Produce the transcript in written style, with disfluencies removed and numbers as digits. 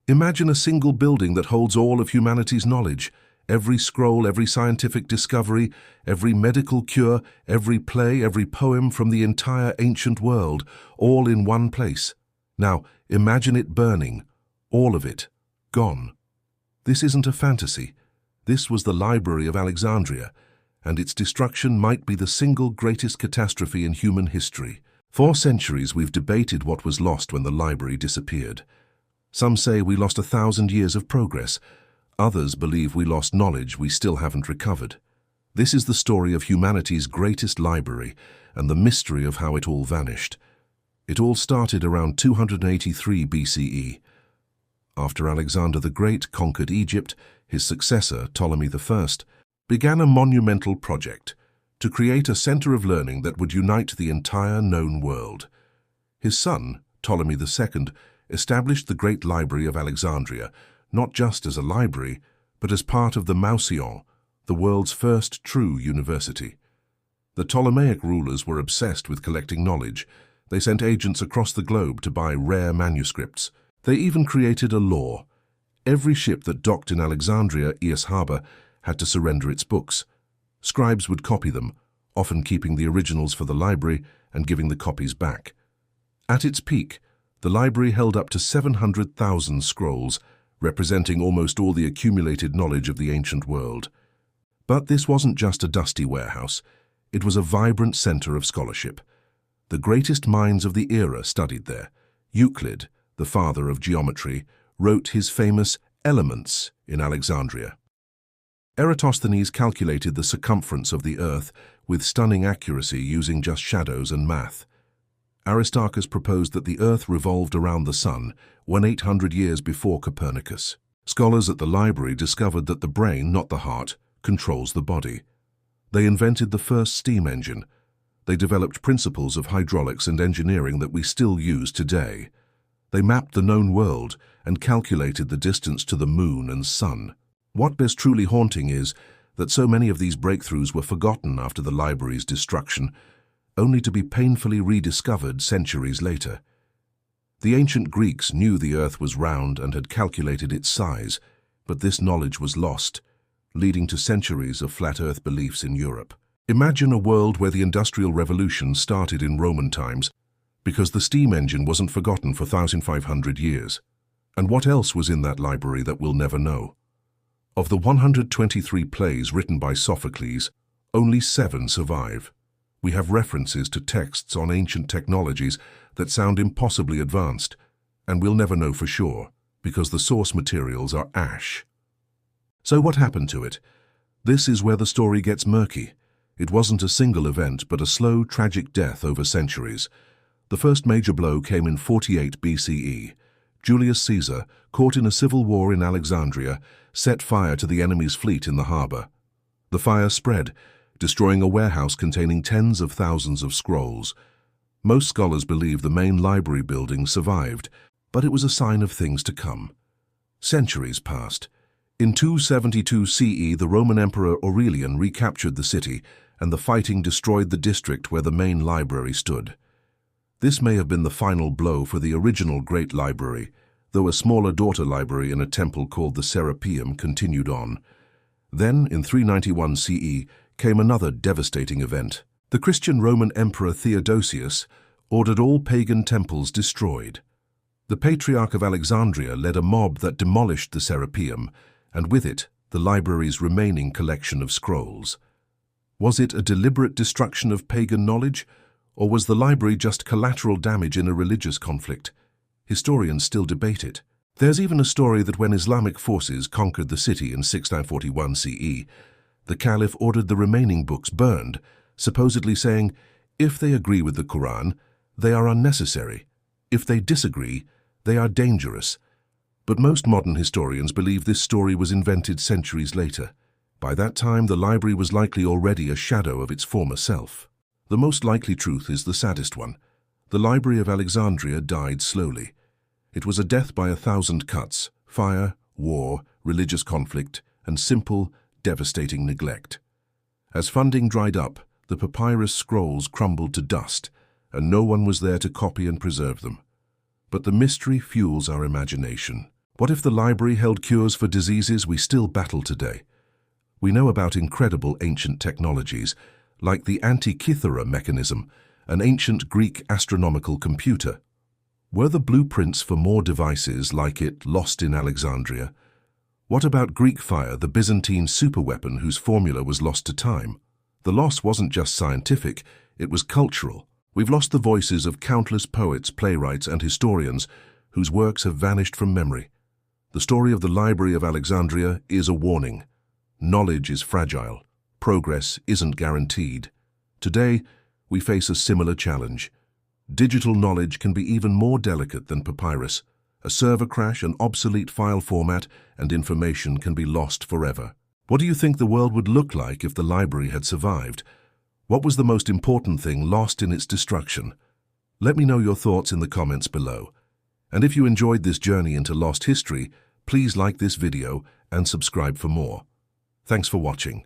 Imagine a single building that holds all of humanity's knowledge, every scroll, every scientific discovery, every medical cure, every play, every poem from the entire ancient world, all in one place. Now, imagine it burning, all of it, gone. This isn't a fantasy. This was the Library of Alexandria, and its destruction might be the single greatest catastrophe in human history. For centuries we've debated what was lost when the library disappeared. Some say we lost 1,000 years of progress. Others believe we lost knowledge we still haven't recovered. This is the story of humanity's greatest library and the mystery of how it all vanished. It all started around 283 BCE. After Alexander the Great conquered Egypt, his successor, Ptolemy I, began a monumental project to create a center of learning that would unite the entire known world. His son, Ptolemy II, established the Great Library of Alexandria, not just as a library, but as part of the Mouseion, the world's first true university. The Ptolemaic rulers were obsessed with collecting knowledge. They sent agents across the globe to buy rare manuscripts. They even created a law. Every ship that docked in Alexandria, Eos Harbor, had to surrender its books. Scribes would copy them, often keeping the originals for the library and giving the copies back. At its peak, the library held up to 700,000 scrolls, representing almost all the accumulated knowledge of the ancient world. But this wasn't just a dusty warehouse. It was a vibrant center of scholarship. The greatest minds of the era studied there. Euclid, the father of geometry, wrote his famous Elements in Alexandria. Eratosthenes calculated the circumference of the Earth with stunning accuracy using just shadows and math. Aristarchus proposed that the Earth revolved around the Sun 1800 years before Copernicus. Scholars at the library discovered that the brain, not the heart, controls the body. They invented the first steam engine. They developed principles of hydraulics and engineering that we still use today. They mapped the known world and calculated the distance to the moon and sun. What is truly haunting is that so many of these breakthroughs were forgotten after the library's destruction, only to be painfully rediscovered centuries later. The ancient Greeks knew the Earth was round and had calculated its size, but this knowledge was lost, leading to centuries of flat Earth beliefs in Europe. Imagine a world where the Industrial Revolution started in Roman times, because the steam engine wasn't forgotten for 1,500 years. And what else was in that library that we'll never know? Of the 123 plays written by Sophocles, only 7 survive. We have references to texts on ancient technologies that sound impossibly advanced, and we'll never know for sure, because the source materials are ash. So what happened to it? This is where the story gets murky. It wasn't a single event, but a slow, tragic death over centuries. The first major blow came in 48 BCE. Julius Caesar, caught in a civil war in Alexandria, set fire to the enemy's fleet in the harbor. The fire spread, destroying a warehouse containing tens of thousands of scrolls. Most scholars believe the main library building survived, but it was a sign of things to come. Centuries passed. In 272 CE, the Roman Emperor Aurelian recaptured the city, and the fighting destroyed the district where the main library stood. This may have been the final blow for the original Great Library, though a smaller daughter library in a temple called the Serapeum continued on. Then, in 391 CE, came another devastating event. The Christian Roman Emperor Theodosius ordered all pagan temples destroyed. The Patriarch of Alexandria led a mob that demolished the Serapeum, and with it, the library's remaining collection of scrolls. Was it a deliberate destruction of pagan knowledge, or was the library just collateral damage in a religious conflict? Historians still debate it. There's even a story that when Islamic forces conquered the city in 641 CE, the Caliph ordered the remaining books burned, supposedly saying, if they agree with the Quran, they are unnecessary. If they disagree, they are dangerous. But most modern historians believe this story was invented centuries later. By that time, the library was likely already a shadow of its former self. The most likely truth is the saddest one. The Library of Alexandria died slowly. It was a death by 1,000 cuts, fire, war, religious conflict, and simple, devastating neglect. As funding dried up, the papyrus scrolls crumbled to dust, and no one was there to copy and preserve them. But the mystery fuels our imagination. What if the library held cures for diseases we still battle today? We know about incredible ancient technologies, like the Antikythera mechanism, an ancient Greek astronomical computer. Were the blueprints for more devices like it lost in Alexandria? What about Greek fire, the Byzantine superweapon whose formula was lost to time? The loss wasn't just scientific, it was cultural. We've lost the voices of countless poets, playwrights, and historians whose works have vanished from memory. The story of the Library of Alexandria is a warning. Knowledge is fragile. Progress isn't guaranteed. Today, we face a similar challenge. Digital knowledge can be even more delicate than papyrus. A server crash, an obsolete file format, and information can be lost forever. What do you think the world would look like if the library had survived? What was the most important thing lost in its destruction? Let me know your thoughts in the comments below. And if you enjoyed this journey into lost history, please like this video and subscribe for more. Thanks for watching.